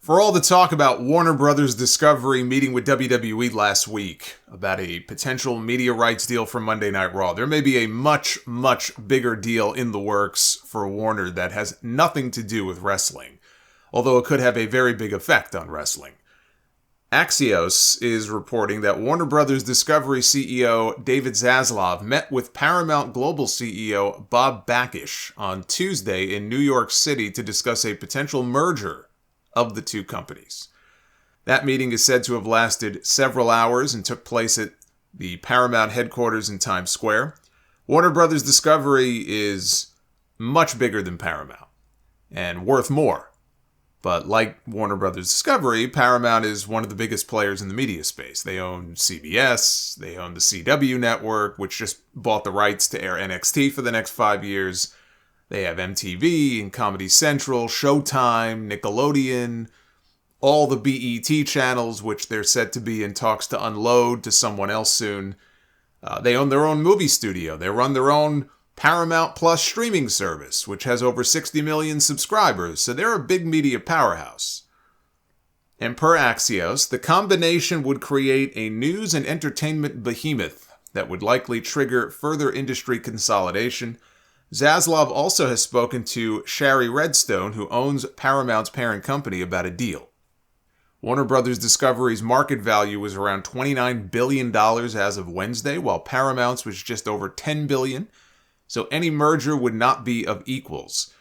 For all the talk about Warner Brothers Discovery meeting with WWE last week about a potential media rights deal for Monday Night Raw, there may be a much, much bigger deal in the works for Warner that has nothing to do with wrestling, although it could have a very big effect on wrestling. Axios is reporting that Warner Brothers Discovery CEO David Zaslav met with Paramount Global CEO Bob Bakish on Tuesday in New York City to discuss a potential merger of the two companies. That meeting is said to have lasted several hours and took place at the Paramount headquarters in Times Square. Warner Brothers Discovery is much bigger than Paramount and worth more. But like Warner Brothers Discovery, Paramount is one of the biggest players in the media space. They own CBS, they own the CW network, which just bought the rights to air NXT for the next 5 years. They have MTV and Comedy Central, Showtime, Nickelodeon, all the BET channels, which they're said to be in talks to unload to someone else soon. They own their own movie studio. They run their own Paramount Plus streaming service, which has over 60 million subscribers, so they're a big media powerhouse. And per Axios, the combination would create a news and entertainment behemoth that would likely trigger further industry consolidation. Zaslav also has spoken to Shari Redstone, who owns Paramount's parent company, about a deal. Warner Brothers Discovery's market value was around $29 billion as of Wednesday, while Paramount's was just over $10 billion, so any merger would not be of equals.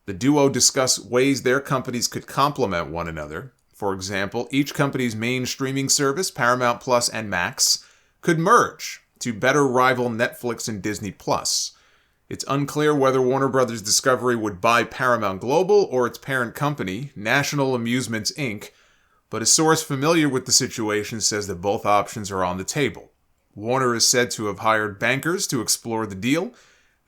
The duo discussed ways their companies could complement one another. For example, each company's main streaming service, Paramount Plus and Max, could merge to better rival Netflix and Disney Plus. It's unclear whether Warner Brothers Discovery would buy Paramount Global or its parent company, National Amusements Inc., but a source familiar with the situation says that both options are on the table. Warner is said to have hired bankers to explore the deal.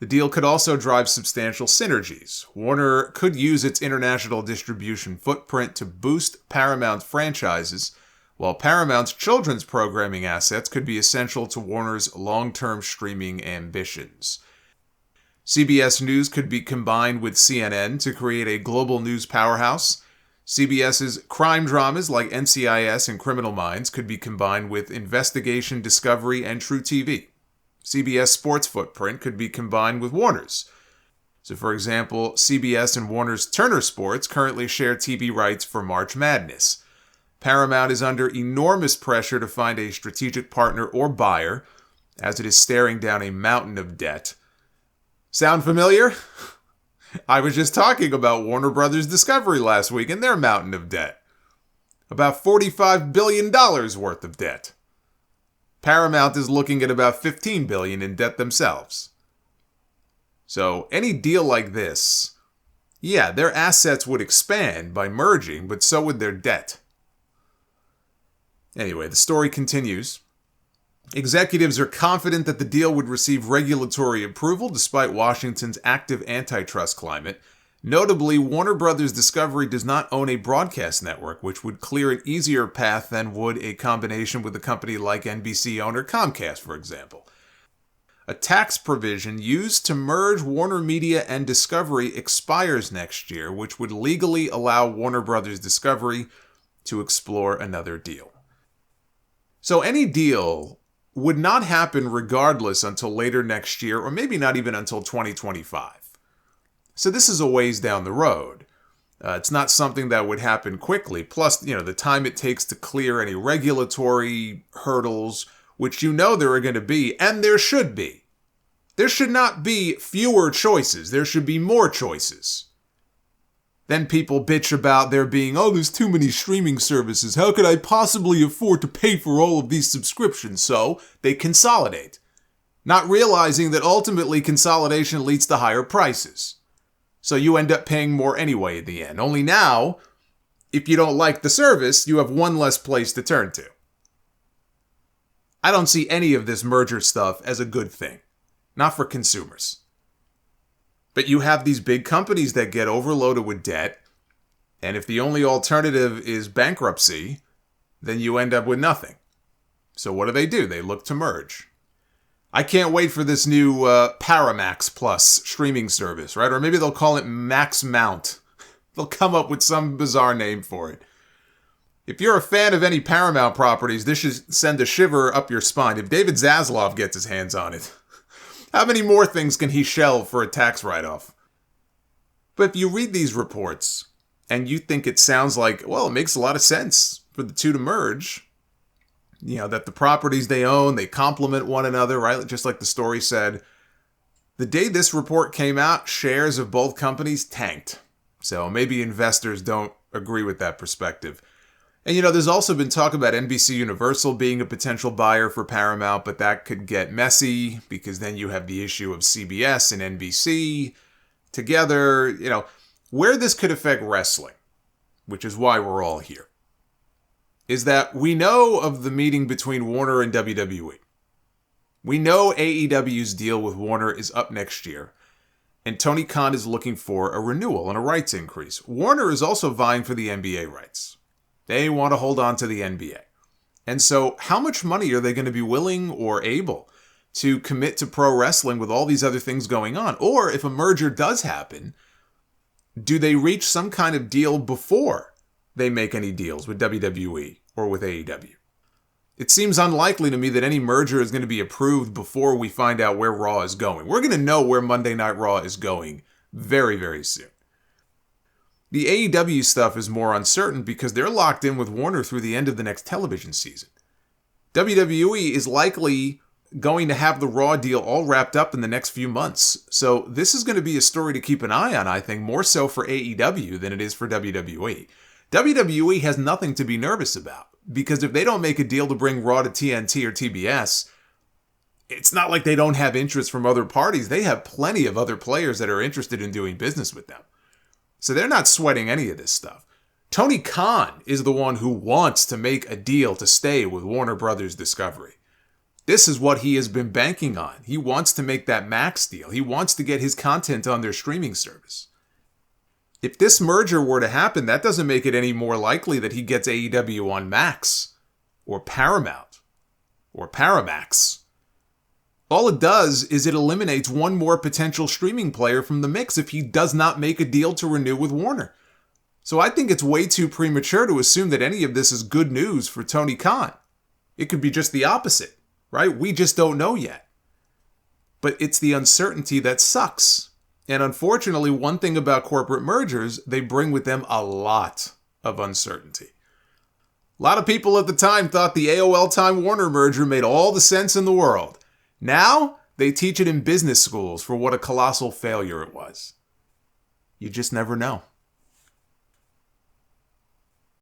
The deal could also drive substantial synergies. Warner could use its international distribution footprint to boost Paramount's franchises, while Paramount's children's programming assets could be essential to Warner's long-term streaming ambitions. CBS News could be combined with CNN to create a global news powerhouse. CBS's crime dramas like NCIS and Criminal Minds could be combined with Investigation Discovery and True TV. CBS Sports footprint could be combined with Warner's. So, for example, CBS and Warner's Turner Sports currently share TV rights for March Madness. Paramount is under enormous pressure to find a strategic partner or buyer, as it is staring down a mountain of debt. Sound familiar? I was just talking about Warner Brothers Discovery last week and their mountain of debt. About $45 billion worth of debt. Paramount is looking at about $15 billion in debt themselves. So any deal like this, yeah, their assets would expand by merging, but so would their debt. Anyway, the story continues. Executives are confident that the deal would receive regulatory approval despite Washington's active antitrust climate. Notably, Warner Brothers Discovery does not own a broadcast network, which would clear an easier path than would a combination with a company like NBC owner Comcast, for example. A tax provision used to merge Warner Media and Discovery expires next year, which would legally allow Warner Brothers Discovery to explore another deal. So any deal would not happen regardless until later next year, or maybe not even until 2025. So this is a ways down the road. It's not something that would happen quickly. Plus, the time it takes to clear any regulatory hurdles, which there are going to be, and there should be. There should not be fewer choices. There should be more choices. Then people bitch about there being, there's too many streaming services. How could I possibly afford to pay for all of these subscriptions? So they consolidate, not realizing that ultimately consolidation leads to higher prices. So you end up paying more anyway at the end. Only now, if you don't like the service, you have one less place to turn to. I don't see any of this merger stuff as a good thing. Not for consumers. But you have these big companies that get overloaded with debt, and if the only alternative is bankruptcy, then you end up with nothing. So what do? They look to merge. I can't wait for this new Paramax Plus streaming service, right? Or maybe they'll call it Max Mount. They'll come up with some bizarre name for it. If you're a fan of any Paramount properties, this should send a shiver up your spine. If David Zaslav gets his hands on it, how many more things can he shelve for a tax write-off? But if you read these reports and you think it sounds like, well, it makes a lot of sense for the two to merge, you know, that the properties they own, they complement one another, right? Just like the story said. The day this report came out, shares of both companies tanked. So maybe investors don't agree with that perspective. And, you know, there's also been talk about NBC Universal being a potential buyer for Paramount, but that could get messy because then you have the issue of CBS and NBC together. You know, where this could affect wrestling, which is why we're all here, is that we know of the meeting between Warner and WWE. We know AEW's deal with Warner is up next year, and Tony Khan is looking for a renewal and a rights increase. Warner is also vying for the NBA rights. They want to hold on to the NBA. And so how much money are they going to be willing or able to commit to pro wrestling with all these other things going on? Or if a merger does happen, do they reach some kind of deal before they make any deals with WWE or with AEW? It seems unlikely to me that any merger is going to be approved before we find out where Raw is going. We're going to know where Monday Night Raw is going very, very soon. The AEW stuff is more uncertain because they're locked in with Warner through the end of the next television season. WWE is likely going to have the Raw deal all wrapped up in the next few months. So this is going to be a story to keep an eye on, I think, more so for AEW than it is for WWE. WWE has nothing to be nervous about because if they don't make a deal to bring Raw to TNT or TBS, it's not like they don't have interest from other parties. They have plenty of other players that are interested in doing business with them. So they're not sweating any of this stuff. Tony Khan is the one who wants to make a deal to stay with Warner Brothers Discovery. This is what he has been banking on. He wants to make that Max deal. He wants to get his content on their streaming service. If this merger were to happen, that doesn't make it any more likely that he gets AEW on Max or Paramount or Paramax. All it does is it eliminates one more potential streaming player from the mix if he does not make a deal to renew with Warner. So I think it's way too premature to assume that any of this is good news for Tony Khan. It could be just the opposite, right? We just don't know yet. But it's the uncertainty that sucks. And unfortunately, one thing about corporate mergers, they bring with them a lot of uncertainty. A lot of people at the time thought the AOL Time Warner merger made all the sense in the world. Now, they teach it in business schools for what a colossal failure it was. You just never know.